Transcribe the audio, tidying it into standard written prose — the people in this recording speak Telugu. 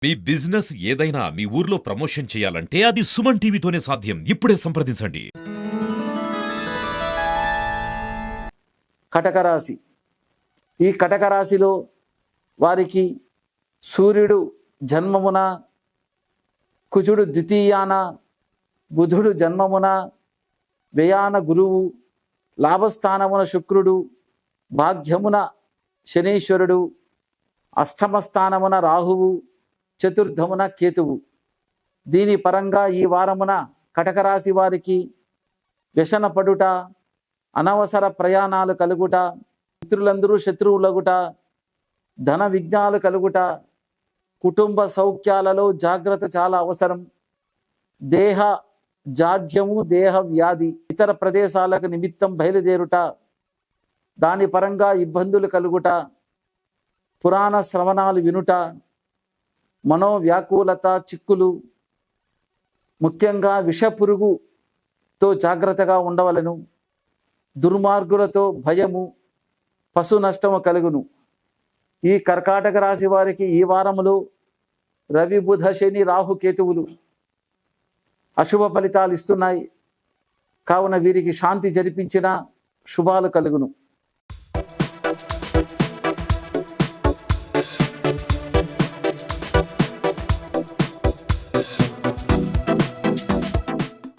మీ బిజినెస్ ఏదైనా మీ ఊర్లో ప్రమోషన్ చేయాలంటే అది సుమన్ టీవీతోనే సాధ్యం. ఇప్పుడే సంప్రదించండి. కటక రాశి. ఈ కటక రాశిలో వారికి సూర్యుడు జన్మమున, కుజుడు ద్వితీయాన, బుధుడు జన్మమున, వ్యయాన గురువు, లాభస్థానమున శుక్రుడు, భాగ్యమున శనీశ్వరుడు, అష్టమ స్థానమున రాహువు, చతుర్థమున కేతువు. దీని పరంగా ఈ వారమున కటక రాశి వారికి వ్యసన పడుట, అనవసర ప్రయాణాలు కలుగుట, మిత్రులందరూ శత్రువులగుట, ధన విఘ్నాలు కలుగుట, కుటుంబ సౌఖ్యాలలో జాగ్రత్త చాలా అవసరం, దేహ జాడ్యము, దేహ వ్యాధి, ఇతర ప్రదేశాలకు నిమిత్తం బయలుదేరుట, దాని పరంగా ఇబ్బందులు కలుగుట, పురాణ శ్రవణాలు వినుట, మనోవ్యాకులత, చిక్కులు, ముఖ్యంగా విషపురుగుతో జాగ్రత్తగా ఉండవలను, దుర్మార్గులతో భయము, పశు నష్టము కలుగును. ఈ కర్కాటక రాశి వారికి ఈ వారములో రవి, బుధ, శని, రాహు, కేతువులు అశుభ ఫలితాలు ఇస్తున్నాయి. కావున వీరికి శాంతి జరిపించిన శుభాలు కలుగును.